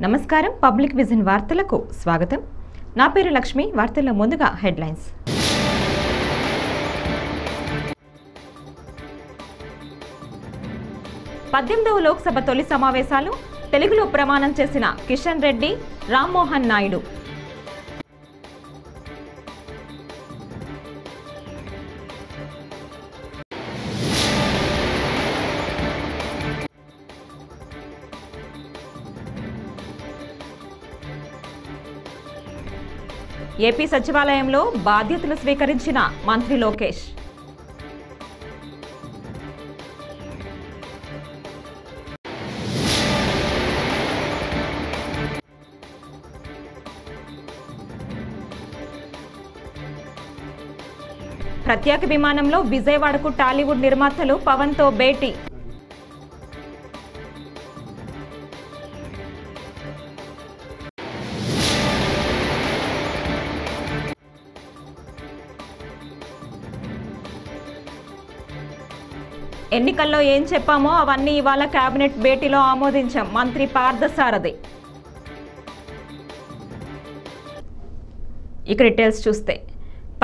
నమస్కారం public vision వార్తలకు స్వాగతం. నా పేరు లక్ష్మి. వార్తల్లో ముందుగా హెడ్లైన్స్. పద్దెనిమిదవ లోక్సభ తొలి సమావేశాలు తెలుగులో ప్రమాణం చేసిన కిషన్ రెడ్డి, రామ్మోహన్ నాయుడు. ఏపీ సచివాలయంలో బాధ్యతలు స్వీకరించిన మంత్రి లోకేష్. ప్రత్యేక విమానంలో విజయవాడకు టాలీవుడ్ నిర్మాతలు పవన్తో భేటీ. ఎన్నికల్లో ఏం చెప్పామో అవన్నీ ఇవాళ కేబినెట్ భేటీలో ఆమోదించాం. మంత్రి పార్థసారథి. ఇక డీటెయిల్స్ చూస్తే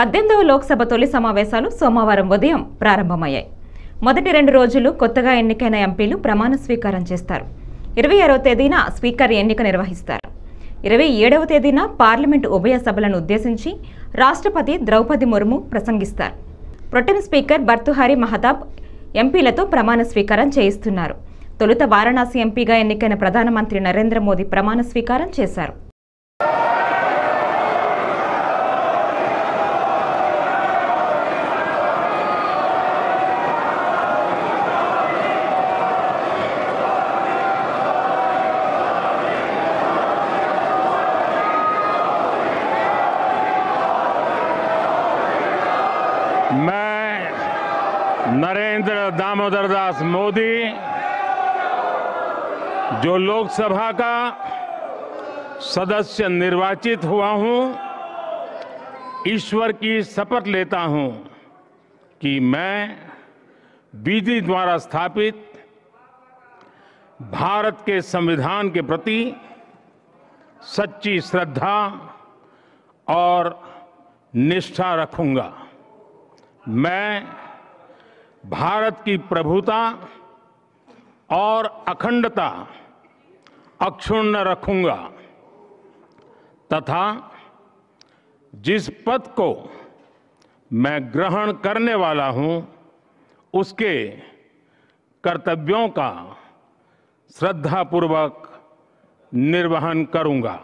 18వ లోక్సభ తొలి సమావేశాలు సోమవారం ఉదయం ప్రారంభమయ్యాయి. మొదటి 2 రోజులు కొత్తగా ఎన్నికైన ఎంపీలు ప్రమాణ స్వీకారం చేస్తారు. 26వ తేదీన స్పీకర్ ఎన్నిక నిర్వహిస్తారు. 27వ తేదీన పార్లమెంటు ఉభయ సభలను ఉద్దేశించి రాష్ట్రపతి ద్రౌపది ముర్ము ప్రసంగిస్తారు. ప్రొటెం స్పీకర్ భర్తృహరి మహతాబ్ ఎంపీలతో ప్రమాణ స్వీకారం చేయిస్తున్నారు. తొలుత వారణాసి ఎంపీగా ఎన్నికైన ప్రధానమంత్రి నరేంద్ర మోదీ ప్రమాణ స్వీకారం చేశారు. नरेंद्र दामोदर दास मोदी जो लोकसभा का सदस्य निर्वाचित हुआ हूं, ईश्वर की शपथ लेता हूं कि मैं विधि द्वारा स्थापित भारत के संविधान के प्रति सच्ची श्रद्धा और निष्ठा रखूंगा। मैं भारत की प्रभुता और अखंडता अक्षुण्ण रखूंगा तथा जिस पद को मैं ग्रहण करने वाला हूं उसके कर्तव्यों का श्रद्धापूर्वक निर्वहन करूंगा।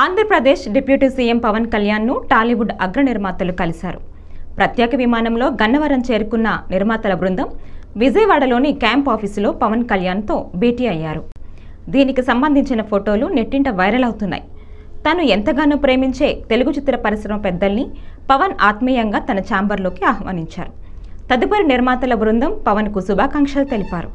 ఆంధ్రప్రదేశ్ డిప్యూటీ సీఎం పవన్ కళ్యాణ్ను టాలీవుడ్ అగ్ర నిర్మాతలు కలిశారు. ప్రత్యేక విమానంలో గన్నవరం చేరుకున్న నిర్మాతల బృందం విజయవాడలోని క్యాంప్ ఆఫీసులో పవన్ కళ్యాణ్తో భేటీ అయ్యారు. దీనికి సంబంధించిన ఫోటోలు నెట్టింట వైరల్ అవుతున్నాయి. తాను ఎంతగానో ప్రేమించే తెలుగు చిత్ర పరిశ్రమ పెద్దల్ని పవన్ ఆత్మీయంగా తన ఛాంబర్లోకి ఆహ్వానించారు. తదుపరి నిర్మాతల బృందం పవన్కు శుభాకాంక్షలు తెలిపారు.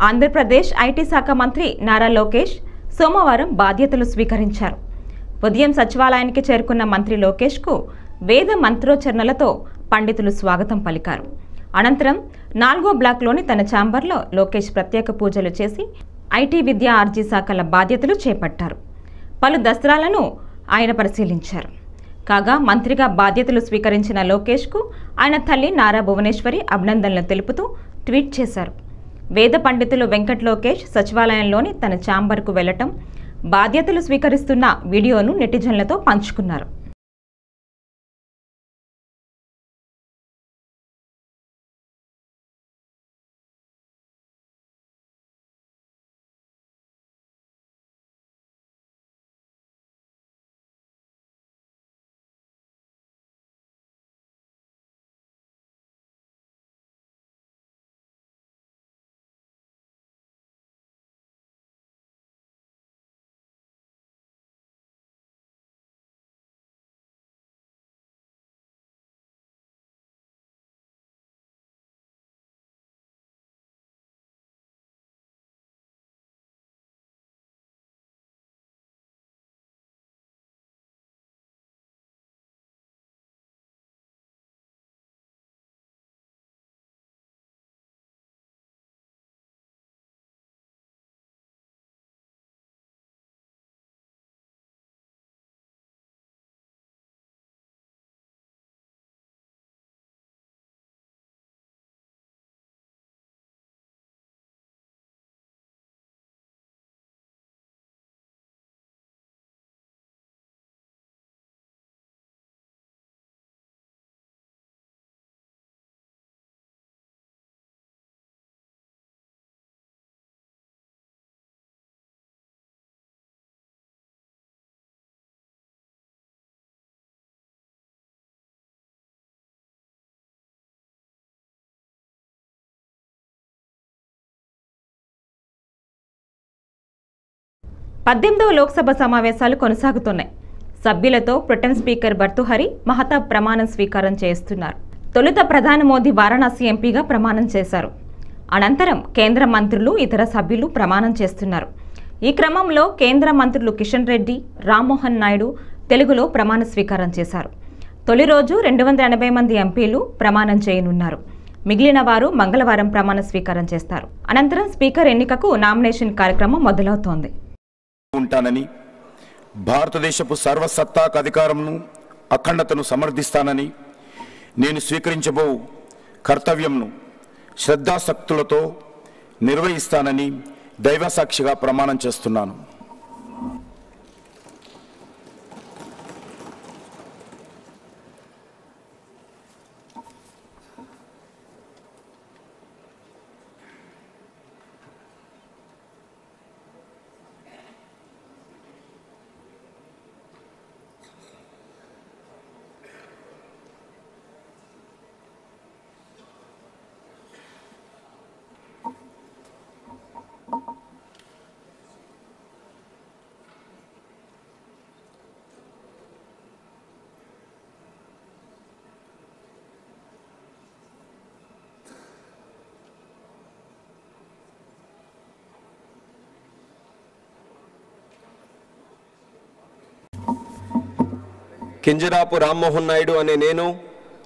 ఆంధ్రప్రదేశ్ ఐటీ శాఖ మంత్రి నారా లోకేష్ సోమవారం బాధ్యతలు స్వీకరించారు. ఉదయం సచివాలయానికి చేరుకున్న మంత్రి లోకేష్కు వేద మంత్రోచ్చరణలతో పండితులు స్వాగతం పలికారు. అనంతరం 4వ బ్లాక్లోని తన ఛాంబర్లో లోకేష్ ప్రత్యేక పూజలు చేసి ఐటీ, విద్యా, ఆర్జీ శాఖల బాధ్యతలు చేపట్టారు. పలు దస్త్రాలను ఆయన పరిశీలించారు. కాగా మంత్రిగా బాధ్యతలు స్వీకరించిన లోకేష్కు ఆయన తల్లి నారా భువనేశ్వరి అభినందనలు తెలుపుతూ ట్వీట్ చేశారు. వేద పండితులు వెంకట్ లోకేష్ సచివాలయంలోని తన ఛాంబర్కు వెళ్లటం, బాధ్యతలు స్వీకరిస్తున్న వీడియోను నెటిజన్లతో పంచుకున్నారు. పద్దెనిమిదవ లోక్సభ సమావేశాలు కొనసాగుతున్నాయి. సభ్యులతో ప్రొటెం స్పీకర్ భర్తృహరి మహతాబ్ ప్రమాణం స్వీకారం చేస్తున్నారు. తొలుత ప్రధాని మోదీ వారణాసి ఎంపీగా ప్రమాణం చేశారు. అనంతరం కేంద్ర మంత్రులు, ఇతర సభ్యులు ప్రమాణం చేస్తున్నారు. ఈ క్రమంలో కేంద్ర మంత్రులు కిషన్ రెడ్డి, రామ్మోహన్ నాయుడు తెలుగులో ప్రమాణ స్వీకారం చేశారు. తొలి రోజు 280 మంది ఎంపీలు ప్రమాణం చేయనున్నారు. మిగిలిన వారు మంగళవారం ప్రమాణ స్వీకారం చేస్తారు. అనంతరం స్పీకర్ ఎన్నికకు నామినేషన్ కార్యక్రమం మొదలవుతోంది. ఉంటానని, భారతదేశపు సర్వసత్తాక అధికారంను, అఖండతను సమర్థిస్తానని, నేను స్వీకరించబో కర్తవ్యంను శ్రద్ధాశక్తులతో నిర్వహిస్తానని దైవసాక్షిగా ప్రమాణం చేస్తున్నాను. కింజరాపు రామ్మోహన్ నాయుడు అనే నేను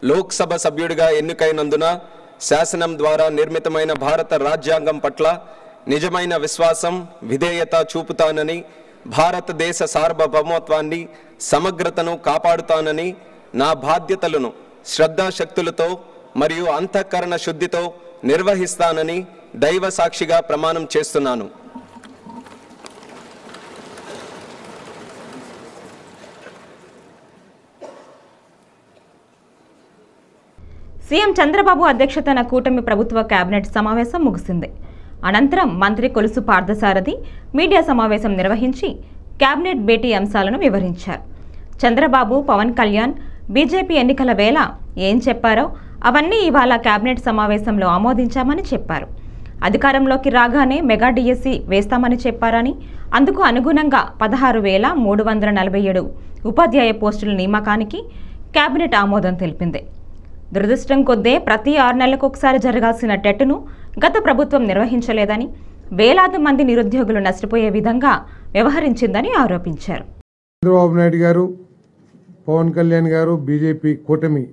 లోక్సభ సభ్యుడిగా ఎన్నికైనందున శాసనం ద్వారా నిర్మితమైన భారత రాజ్యాంగం పట్ల నిజమైన విశ్వాసం, విధేయత చూపుతానని, భారతదేశ సార్వభౌమత్వాన్ని, సమగ్రతను కాపాడుతానని, నా బాధ్యతలను శ్రద్ధాశక్తులతో మరియు అంతఃకరణ శుద్ధితో నిర్వహిస్తానని దైవ సాక్షిగా ప్రమాణం చేస్తున్నాను. సీఎం చంద్రబాబు అధ్యక్షతన కూటమి ప్రభుత్వ కేబినెట్ సమావేశం ముగిసింది. అనంతరం మంత్రి కొలుసు పార్థసారథి మీడియా సమావేశం నిర్వహించి కేబినెట్ భేటీ అంశాలను వివరించారు. చంద్రబాబు, పవన్ కళ్యాణ్ బీజేపీ ఎన్నికల వేళ ఏం చెప్పారో అవన్నీ ఇవాళ కేబినెట్ సమావేశంలో ఆమోదించామని చెప్పారు. అధికారంలోకి రాగానే మెగా డిఎస్సి వేస్తామని చెప్పారని, అందుకు అనుగుణంగా 16,347 ఉపాధ్యాయ పోస్టుల నియామకానికి కేబినెట్ ఆమోదం తెలిపింది. దురదృష్టం కొద్దే ప్రతి 6 నెలలకు ఒకసారి జరగాల్సిన టెట్ను గత ప్రభుత్వం నిర్వహించలేదని, వేలాది మంది నిరుద్యోగులు నష్టపోయే విధంగా వ్యవహరించిందని ఆరోపించారు. చంద్రబాబు నాయుడు గారు, పవన్ కళ్యాణ్ గారు, బీజేపీ కూటమి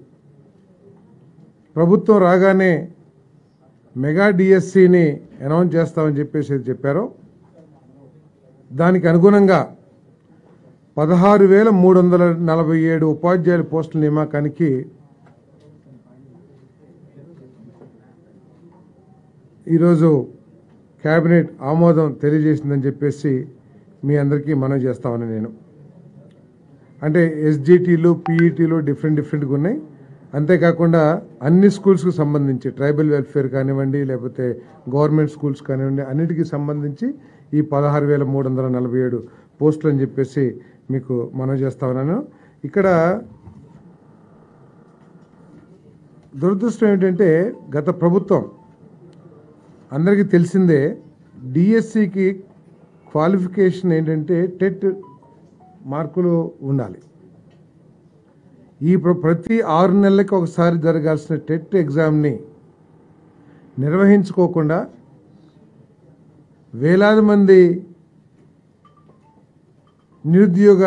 ప్రభుత్వం రాగానే మెగా డిఎస్సిని అనౌన్స్ చేస్తామని చెప్పేసి చెప్పారో దానికి అనుగుణంగా 16,347 ఉపాధ్యాయుల పోస్టుల నియామకానికి ఈరోజు కేబినెట్ ఆమోదం తెలియజేసిందని చెప్పేసి మీ అందరికీ మనవి చేస్తామని నేను. అంటే ఎస్జిటీలు, పీఈటీలు డిఫరెంట్గా ఉన్నాయి. అంతేకాకుండా అన్ని స్కూల్స్కి సంబంధించి ట్రైబల్ వెల్ఫేర్ కానివ్వండి, లేకపోతే గవర్నమెంట్ స్కూల్స్ కానివ్వండి, అన్నిటికీ సంబంధించి ఈ 16,347 పోస్టులు అని చెప్పేసి మీకు మనవి చేస్తా ఉన్నాను. ఇక్కడ దురదృష్టం ఏంటంటే గత ప్రభుత్వం అందరికీ తెలిసిందే, డిఎస్సికి క్వాలిఫికేషన్ ఏంటంటే టెట్ మార్కులు ఉండాలి. ఈ ప్రతి 6 నెలలకి ఒకసారి జరగాల్సిన టెట్ ఎగ్జామ్ని నిర్వహించుకోకుండా వేలాది మంది నిరుద్యోగ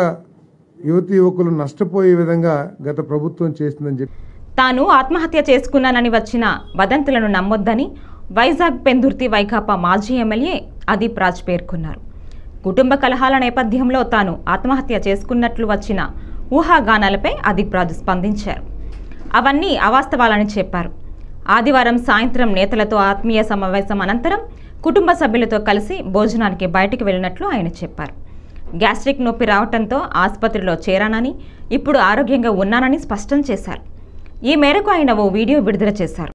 యువతీ యువకులు నష్టపోయే విధంగా గత ప్రభుత్వం చేసిందని చెప్పి తాను ఆత్మహత్య చేసుకున్నానని వచ్చిన వదంతులను నమ్మొద్దని వైజాగ్ పెందుర్తి వైకాపా మాజీ ఎమ్మెల్యే అదీప్ రాజ్ పేర్కొన్నారు. కుటుంబ కలహాల నేపథ్యంలో తాను ఆత్మహత్య చేసుకున్నట్లు వచ్చిన ఊహాగానాలపై అదీప్ రాజ్ స్పందించారు. అవన్నీ అవాస్తవాలని చెప్పారు. ఆదివారం సాయంత్రం నేతలతో ఆత్మీయ సమావేశం అనంతరం కుటుంబ సభ్యులతో కలిసి భోజనానికి బయటికి వెళ్ళినట్లు ఆయన చెప్పారు. గ్యాస్ట్రిక్ నొప్పి రావడంతో ఆసుపత్రిలో చేరానని, ఇప్పుడు ఆరోగ్యంగా ఉన్నానని స్పష్టం చేశారు. ఈ మేరకు ఆయన ఓ వీడియో విడుదల చేశారు.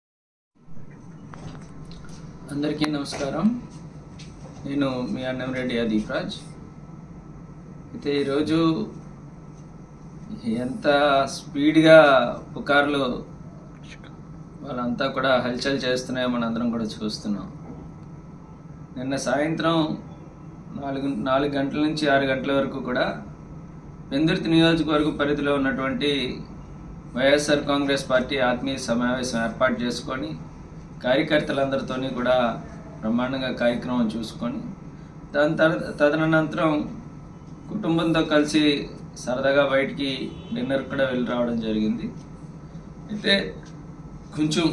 అందరికీ నమస్కారం. నేను మీ అన్నంరెడ్డి అదీప్ రాజ్. అయితే ఈరోజు ఎంత స్పీడ్గా పుకార్లు వాళ్ళంతా కూడా హల్చల్ చేస్తున్నాయో మనందరం కూడా చూస్తున్నాం. నిన్న సాయంత్రం 4 గంటల నుంచి 6 గంటల వరకు కూడా పెందుర్తి నియోజకవర్గ పరిధిలో ఉన్నటువంటి వైఎస్ఆర్ కాంగ్రెస్ పార్టీ ఆత్మీయ సమావేశం ఏర్పాటు చేసుకొని కార్యకర్తలందరితో కూడా బ్రహ్మాండంగా కార్యక్రమం చూసుకొని తదనంతరం కుటుంబంతో కలిసి సరదాగా బయటికి డిన్నర్ కూడా వెళ్ళి రావడం జరిగింది. అయితే కొంచెం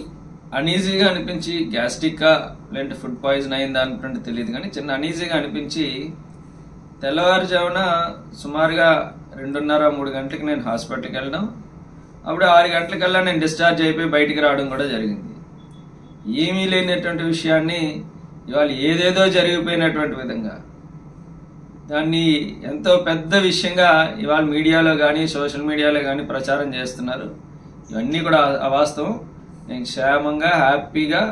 అనీజీగా అనిపించి, గ్యాస్ట్రిక్కా లేదంటే ఫుడ్ పాయిజన్ అయిందా అనుకుంటే తెలియదు కానీ చిన్న అనీజీగా అనిపించి తెల్లవారుజామున సుమారుగా 2:30-3 గంటలకు నేను హాస్పిటల్కి వెళ్ళడం, అప్పుడు 6 గంటలకల్లా నేను డిశ్చార్జ్ అయిపోయి బయటికి రావడం కూడా జరిగింది. ఏమీ లేనటువంటి విషయాన్ని ఇవాళ ఏదేదో జరిగిపోయినటువంటి విధంగా దాన్ని ఎంతో పెద్ద విషయంగా ఇవాళ మీడియాలో కానీ సోషల్ మీడియాలో కానీ ప్రచారం చేస్తున్నారు. ఇవన్నీ కూడా అవాస్తవం. నేను క్షేమంగా హ్యాపీగా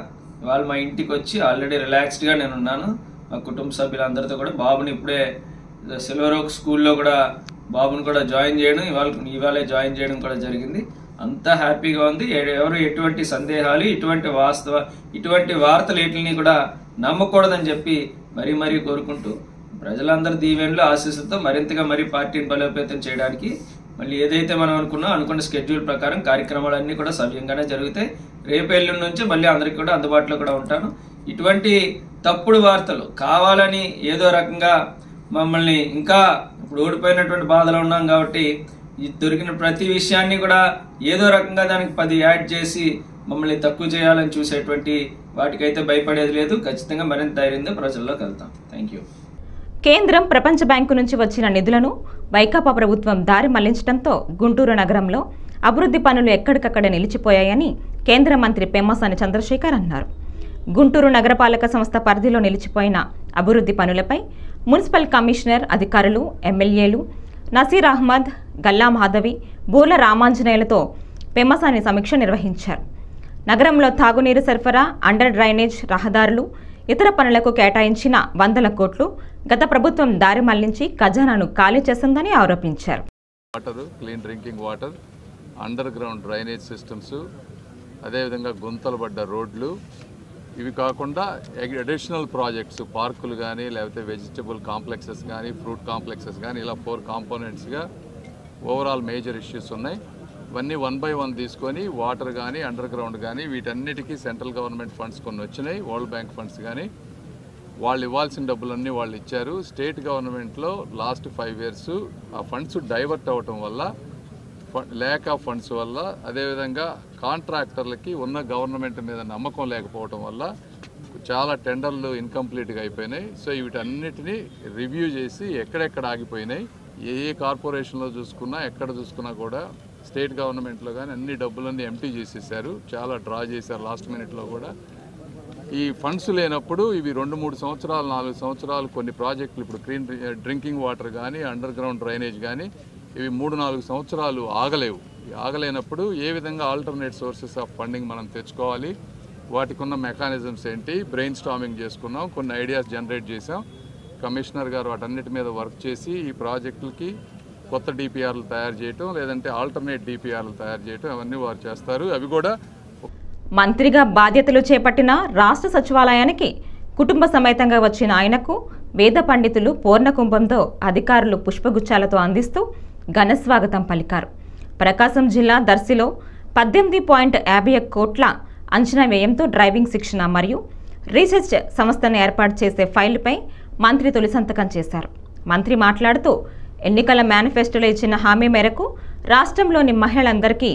ఇవాళ మా ఇంటికి వచ్చి ఆల్రెడీ రిలాక్స్డ్గా నేను ఉన్నాను. మా కుటుంబ సభ్యులందరితో కూడా బాబుని ఇప్పుడే సిల్వర్ ఓక్ స్కూల్లో కూడా బాబుని కూడా జాయిన్ చేయడం, ఇవాళే జాయిన్ చేయడం కూడా జరిగింది. అంతా హ్యాపీగా ఉంది. ఎవరు ఎటువంటి సందేహాలు, ఇటువంటి వార్తలు వీటిని కూడా నమ్మకూడదని చెప్పి మరీ కోరుకుంటూ ప్రజలందరి దీవెనలు ఆశీస్సులతో మరింతగా పార్టీని బలోపేతం చేయడానికి మళ్ళీ ఏదైతే మనం అనుకున్న స్కెడ్యూల్ ప్రకారం కార్యక్రమాలన్నీ కూడా సవ్యంగానే జరుగుతాయి. రేపు ఎల్లుండి నుంచి మళ్ళీ అందరికీ కూడా అందుబాటులో కూడా ఉంటాను. ఇటువంటి తప్పుడు వార్తలు కావాలని ఏదో రకంగా మమ్మల్ని ఇంకా ఇప్పుడు ఓడిపోయినటువంటి బాధలో ఉన్నాం కాబట్టి దొరికిన ప్రతి విషయాన్ని కూడా ఏదో రకంగా దానికి 10 యాడ్ చేసి మమ్మల్ని తక్కువ చేయాలని చూసేటువంటి వాటికైతే భయపడేది లేదు. ఖచ్చితంగా మరింత ధైర్యంగా ప్రజల్లోకి వెళ్తాం. Thank you. కేంద్రం, ప్రపంచ బ్యాంకు నుంచి వచ్చిన నిధులను వైకాపా ప్రభుత్వం దారి మళ్లించడంతో గుంటూరు నగరంలో అభివృద్ధి పనులు ఎక్కడికక్కడ నిలిచిపోయాయని కేంద్ర మంత్రి పెమ్మసాని చంద్రశేఖర్ అన్నారు. గుంటూరు నగరపాలక సంస్థ పరిధిలో నిలిచిపోయిన అభివృద్ధి పనులపై మున్సిపల్ కమిషనర్, అధికారులు, ఎమ్మెల్యేలు నసీర్ అహ్మద్, గల్లా మాధవి, బూర్ల రామాంజనేయులతో పెమ్మసాని సమీక్ష నిర్వహించారు. నగరంలో తాగునీరు సరఫరా, అండర్ డ్రైనేజ్, రహదారులు, ఇతర పనులకు కేటాయించిన 100 కోట్లు గత ప్రభుత్వం దారి మళ్లించి ఖజానాను ఖాళీ చేసిందని ఆరోపించారు. Clean drinking water, under ground drainage systems, అదేవిధంగా గుంతలు పడ్డ రోడ్లు, ఇవి కాకుండా అడిషనల్ ప్రాజెక్ట్స్, పార్కులు కానీ లేకపోతే వెజిటబుల్ కాంప్లెక్సెస్ కానీ ఫ్రూట్ కాంప్లెక్సెస్ కానీ ఇలా 4 కాంపోనెంట్స్గా ఓవరాల్ మేజర్ ఇష్యూస్ ఉన్నాయి. ఇవన్నీ 1 by 1 తీసుకొని వాటర్ కానీ అండర్ గ్రౌండ్ కానీ వీటన్నిటికీ సెంట్రల్ గవర్నమెంట్ ఫండ్స్ కొన్ని వచ్చినాయి, వరల్డ్ బ్యాంక్ ఫండ్స్ కానీ వాళ్ళు ఇవ్వాల్సిన డబ్బులన్నీ వాళ్ళు ఇచ్చారు. స్టేట్ గవర్నమెంట్లో లాస్ట్ 5 years ఆ ఫండ్స్ డైవర్ట్ అవ్వటం వల్ల, ల్యాక్ ఆఫ్ ఫండ్స్ వల్ల, అదేవిధంగా కాంట్రాక్టర్లకి ఉన్న గవర్నమెంట్ మీద నమ్మకం లేకపోవటం వల్ల చాలా టెండర్లు ఇన్కంప్లీట్గా అయిపోయినాయి. సో వీటన్నిటినీ రివ్యూ చేసి ఎక్కడెక్కడ ఆగిపోయినాయి, ఏ కార్పొరేషన్లో చూసుకున్నా ఎక్కడ చూసుకున్నా కూడా స్టేట్ గవర్నమెంట్లో కానీ అన్ని డబ్బులన్నీ ఎంటీ చేసేసారు. చాలా డ్రా చేశారు లాస్ట్ మినిట్లో కూడా. ఈ ఫండ్స్ లేనప్పుడు ఇవి 2-3 సంవత్సరాలు 4 సంవత్సరాలు కొన్ని ప్రాజెక్టులు, ఇప్పుడు క్లీన్ డ్రింకింగ్ వాటర్ కానీ అండర్ గ్రౌండ్ డ్రైనేజ్ కానీ ఇవి 3-4 సంవత్సరాలు ఆగలేవు. ఆగలేనప్పుడు ఏ విధంగా ఆల్టర్నేట్ సోర్సెస్ ఆఫ్ ఫండింగ్ మనం తెచ్చుకోవాలి, వాటికి ఉన్న మెకానిజమ్స్ ఏంటి, బ్రెయిన్ స్టార్మింగ్ చేసుకున్నాం, కొన్ని ఐడియాస్ జనరేట్ చేసాం. కమిషనర్ గారు వాటన్నిటి మీద వర్క్ చేసి ఈ ప్రాజెక్టులకి కొత్త డిపిఆర్లు తయారు చేయటం, లేదంటే ఆల్టర్నేట్ డిపిఆర్లు తయారు చేయటం, అవన్నీ వారు చేస్తారు. అవి కూడా మంత్రిగా బాధ్యతలు చేపట్టిన రాష్ట్ర సచివాలయానికి కుటుంబ సమేతంగా వచ్చిన ఆయనకు వేద పండితులు పూర్ణకుంభంతో అధికారులు పుష్పగుచ్చాలతో అందిస్తూ ఘనస్వాగతం పలికారు. ప్రకాశం జిల్లా దర్శిలో 18.51 కోట్ల అంచనా వ్యయంతో డ్రైవింగ్ శిక్షణ మరియు రీసెర్చ్ సంస్థను ఏర్పాటు చేసే ఫైలుపై మంత్రి తొలి సంతకం చేశారు. మంత్రి మాట్లాడుతూ ఎన్నికల మేనిఫెస్టోలో ఇచ్చిన హామీ మేరకు రాష్ట్రంలోని మహిళలందరికీ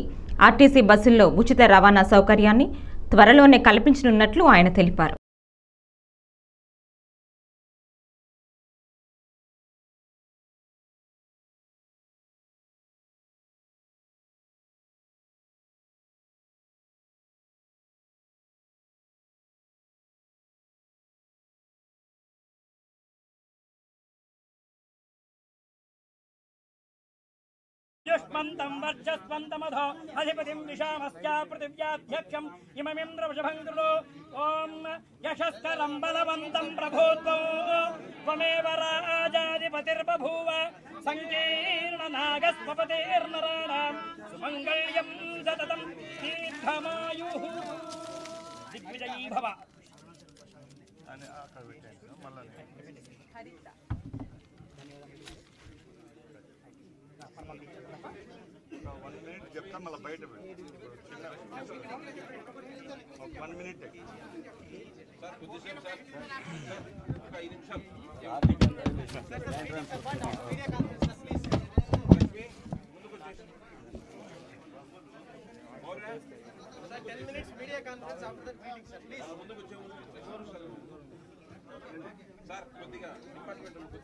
ఆర్టీసీ బస్సుల్లో ఉచిత రవాణా సౌకర్యాన్ని త్వరలోనే కల్పించనున్నట్లు ఆయన తెలిపారు. युष्मन्तं वर्चस्वन्तमधो अधिपतिं विशामस्या पृथिव्याध्यक्षं इममिन्द्रवृषभं कृतो ॐ यशस्करं बलवन्तं प्रभूत्वं त्वमेव राजाधिपतिर्बभूव सङ्कीर्णनागस्वपतिर्नराणां सुमङ्गल्यं सततं दीर्घमायुः दिग्विजयी भव. చెప్తాను మళ్ళీ బయట 1 minute media conference after that meeting sir please sir కొద్దిగా డిపార్ట్మెంట్ కొద్దిగా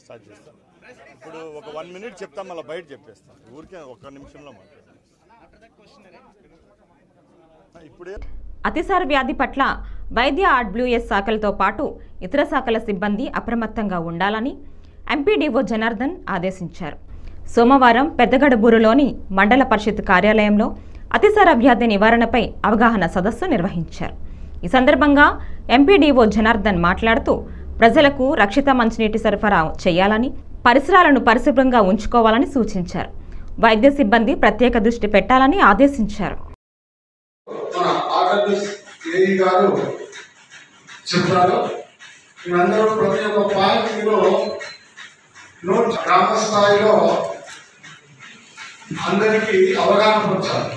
స్టార్ట్ చేస్తాను. ఇప్పుడు ఒక 1 minute చెప్తాం, మళ్ళీ బయట చెప్పేస్తాను. ఊరికే 1 నిమిషంలో మాట్లాడతాను. ఇప్పుడే అతిసార వ్యాధి పట్ల వైద్య ఆర్డబ్ల్యూఎస్ శాఖలతో పాటు ఇతర శాఖల సిబ్బంది అప్రమత్తంగా ఉండాలని ఎంపీడీఓ జనార్దన్ ఆదేశించారు. సోమవారం పెద్దగడబూరులోని మండల పరిషత్ కార్యాలయంలో అతిసార వ్యాధి నివారణపై అవగాహన సదస్సు నిర్వహించారు. ఈ సందర్భంగా ఎంపీడీఓ జనార్దన్ మాట్లాడుతూ ప్రజలకు రక్షిత మంచినీటి సరఫరా చేయాలని, పరిసరాలను పరిశుభ్రంగా ఉంచుకోవాలని సూచించారు. వైద్య సిబ్బంది ప్రత్యేక దృష్టి పెట్టాలని ఆదేశించారు. గ్రామ స్థాయిలో అందరికీ అవగాహన పరచాలి.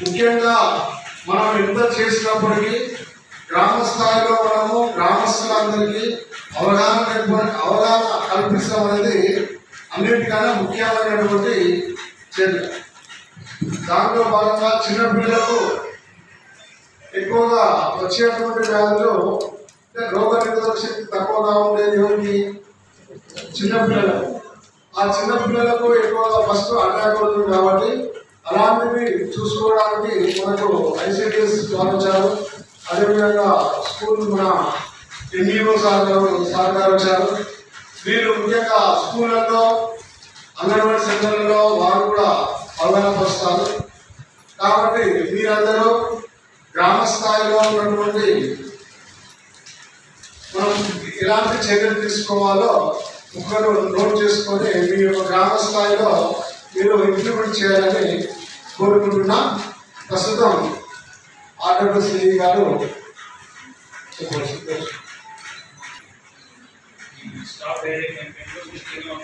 ముఖ్యంగా మనం ఎంత చేసినప్పటికీ గ్రామ స్థాయిలో మనము గ్రామస్తులందరికీ అవగాహన కల్పించడం అనేది అన్నిటికన్నా ముఖ్యమైనటువంటి చర్య. దాంట్లో భాగంగా చిన్నపిల్లలకు ఎక్కువగా వచ్చేటువంటి వ్యాధులు రోగ నిరోధక శక్తి తక్కువగా ఉండేది ఎవరికి? చిన్నపిల్లలకు. ఆ చిన్నపిల్లలకు ఎక్కువగా ఫస్ట్ అటాక్ అవుతుంది కాబట్టి అలాంటివి చూసుకోవడానికి మనకు ఐసిడిఎస్ వచ్చారు. అదేవిధంగా స్కూల్ మన ఎన్ఈఓ సార్ గారు వచ్చారు. వీళ్ళు ముఖ్యంగా స్కూళ్ళల్లో అంగన్వాడీ సెంటర్లలో వారు కూడా అవగాహన పరుస్తారు. కాబట్టి మీరందరూ గ్రామ స్థాయిలో ఉన్నటువంటి మనం ఎలాంటి చర్యలు తీసుకోవాలో ఒకరు నోట్ చేసుకొని మీ యొక్క గ్రామ స్థాయిలో మీరు ఇంప్లిమెంట్ చేయాలని కోరుకుంటున్నా. ప్రస్తుతం ఆర్డబ్ల్యూసీ గారు స్టాప్ రైడింగ్ క్యాంపెయిన్లో ముఖ్యంగా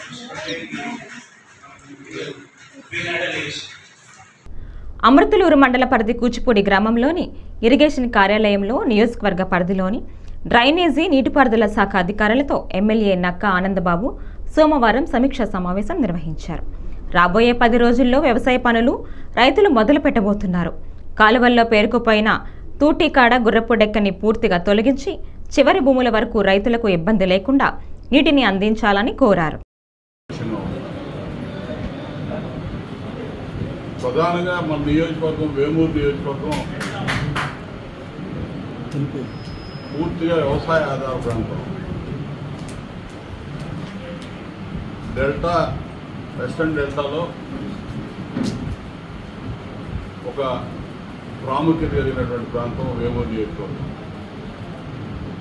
అమృతలూరు మండల పరిధి కూచిపూడి గ్రామంలోని ఇరిగేషన్ కార్యాలయంలో నియోజకవర్గ పరిధిలోని డ్రైనేజీ నీటిపారుదల శాఖ అధికారులతో ఎమ్మెల్యే నక్క ఆనందబాబు సోమవారం సమీక్షా సమావేశం నిర్వహించారు. రాబోయే 10 రోజుల్లో వ్యవసాయ పనులు రైతులు మొదలు పెట్టబోతున్నారు. కాలువల్లో పేరుకుపోయిన తూటికాడ గుర్రపు డెక్కని పూర్తిగా తొలగించి చివరి భూముల వరకు రైతులకు ఇబ్బంది లేకుండా నీటిని అందించాలని కోరారు. ప్రధానంగా మన నియోజకవర్గం వేమూరు నియోజకవర్గం పూర్తిగా వ్యవసాయ ఆధార ప్రాంతం. డెల్టా వెస్టర్న్ డెల్టాలో ఒక ప్రాముఖ్యత కలిగినటువంటి ప్రాంతం వేమూరు నియోజకవర్గం.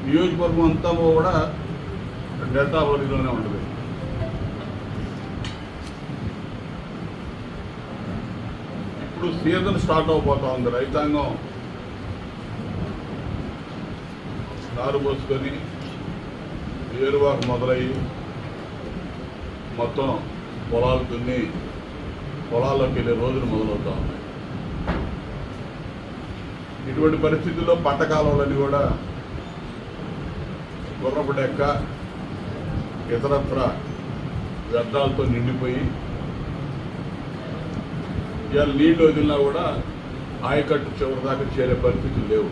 నియోజకవర్గం అంతా కూడా డెల్టా పరిధిలోనే ఉంటుంది. ఇప్పుడు సీజన్ స్టార్ట్ అవబోతా ఉంది. రైతాంగం నారు పోసుకొని ఏరువాకు మొదలయ్యి మొత్తం పొలాలు దున్ని పొలాల్లోకి వెళ్ళే రోజులు మొదలవుతా ఉన్నాయి. ఇటువంటి పరిస్థితుల్లో పంట కాలువలన్నీ కూడా గుర్రపు డెక్క ఇతరత్ర వ్యర్థాలతో నిండిపోయి ఇవాళ నీళ్లు వదిలినా కూడా ఆయకట్టు చివరి దాకా చేరే పరిస్థితులు లేవు.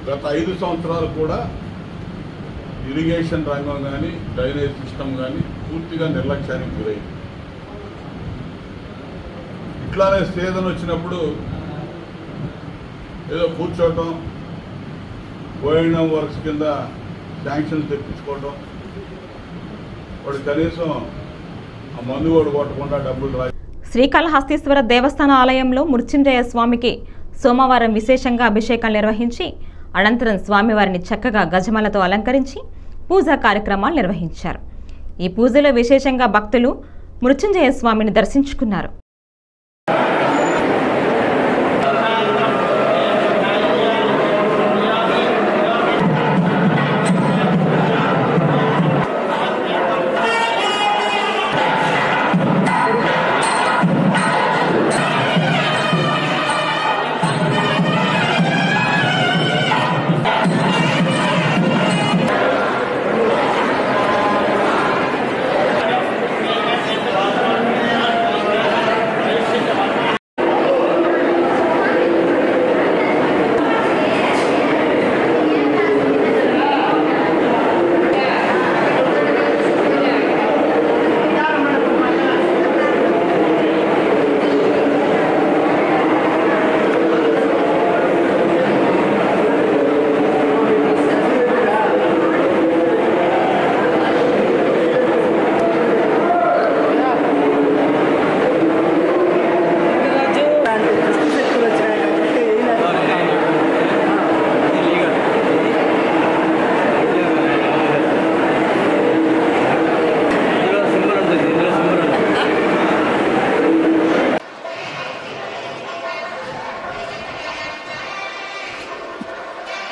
గత 5 సంవత్సరాలు కూడా ఇరిగేషన్ రంగం కానీ డ్రైనేజ్ సిస్టమ్ కానీ పూర్తిగా నిర్లక్ష్యానికి గురైంది. ఇట్లానే సీజన్ వచ్చినప్పుడు ఏదో కూర్చోవటం, ఓఎండ్ఎం వర్క్స్ కింద శాంక్షన్స్ తెప్పించుకోవటం, వాడు కనీసం ఆ మందు కూడా కొట్టకుండా డబ్బులు రాయి. శ్రీకాళహస్తీశ్వర దేవస్థాన ఆలయంలో మృత్యుంజయ స్వామికి సోమవారం విశేషంగా అభిషేకం నిర్వహించి అనంతరం స్వామివారిని చక్కగా గజమాలతో అలంకరించి పూజా కార్యక్రమాలు నిర్వహించారు. ఈ పూజలో విశేషంగా భక్తులు మృత్యుంజయ స్వామిని దర్శించుకున్నారు.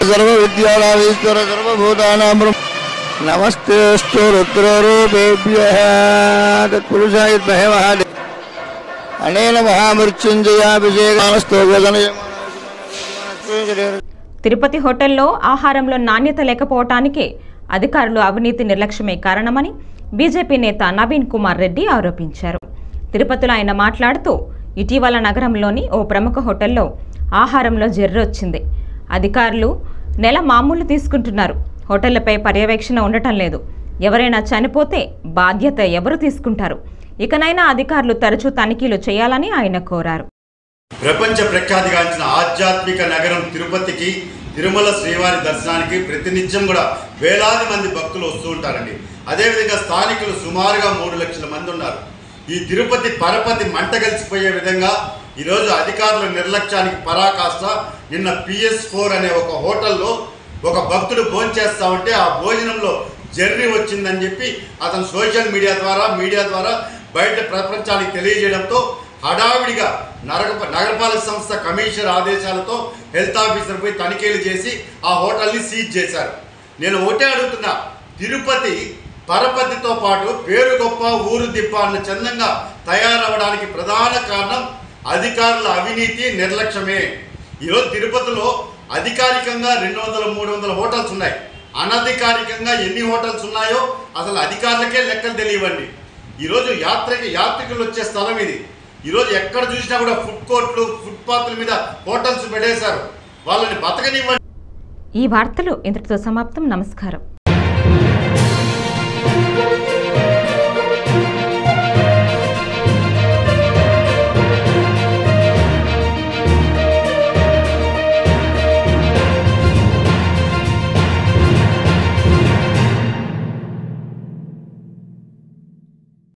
सर्व विद्यालयीश्वर सर्वभूतानां नमस्तेस्तु रुद्ररूपेभ्यः तत्पुरुषाय विद्महे महादेवाय अनेन महामृत्युंजयाभिषेकामस्तु తిరుపతి హోటల్లో ఆహారంలో నాణ్యత లేకపోవటానికి అధికారులు అవినీతి నిర్లక్ష్యమే కారణమని బీజేపీ నేత నవీన్ కుమార్ రెడ్డి ఆరోపించారు. తిరుపతిలో ఆయన మాట్లాడుతూ ఇటీవల నగరంలోని ఓ ప్రముఖ హోటల్లో ఆహారంలో జెర్రొచ్చింది. అధికారులు నెల మామూలు తీసుకుంటున్నారు. హోటళ్లపై పర్యవేక్షణ ఉండటం లేదు. ఎవరైనా చనిపోతే బాధ్యత ఎవరు తీసుకుంటారు? ఇకనైనా అధికారులు తరచూ తనిఖీలు చేయాలని ఆయన కోరారు. ప్రపంచ ప్రఖ్యాతిగాంచిన ఆధ్యాత్మిక నగరం తిరుపతికి తిరుమల శ్రీవారి దర్శనానికి ప్రతినిత్యం కూడా వేలాది మంది భక్తులు వస్తూ ఉంటారండి. అదేవిధంగా స్థానికులు సుమారుగా 3 లక్షల మంది ఉన్నారు. ఈ తిరుపతి పరపతి మంట కలిసిపోయే విధంగా ఈరోజు అధికారుల నిర్లక్ష్యానికి పరాకాష్ట. నిన్న PS4 అనే ఒక హోటల్లో ఒక భక్తుడు భోంచేస్తా ఉంటే ఆ భోజనంలో జర్నీ వచ్చిందని చెప్పి అతను సోషల్ మీడియా ద్వారా బయట ప్రపంచానికి తెలియజేయడంతో హడావిడిగా నగరపాలక సంస్థ కమిషనర్ ఆదేశాలతో హెల్త్ ఆఫీసర్ పోయి తనిఖీలు చేసి ఆ హోటల్ని సీజ్ చేశారు. నేను ఒకటే అడుగుతున్నా, తిరుపతి పరపతితో పాటు పేరు గొప్ప ఊరు దిబ్బ అన్న చందంగా తయారవడానికి ప్రధాన కారణం అధికారుల అవినీతి నిర్లక్ష్యమే. ఈరోజు తిరుపతిలో అధికారికంగా 200-300 హోటల్స్ ఉన్నాయి. అనధికారికంగా ఎన్ని హోటల్స్ ఉన్నాయో అసలు అధికారులకే లెక్కలు తెలియవండి. ఈరోజు యాత్రికులు వచ్చే స్థలం ఇది. ఈరోజు ఎక్కడ చూసినా కూడా ఫుడ్ కోర్టులు, ఫుట్పాత్ల మీద హోటల్స్ పెట్టేశారు. వాళ్ళని బతకనివ్వండి. ఈ వార్తలు ఇంతటితో సమాప్తం. నమస్కారం.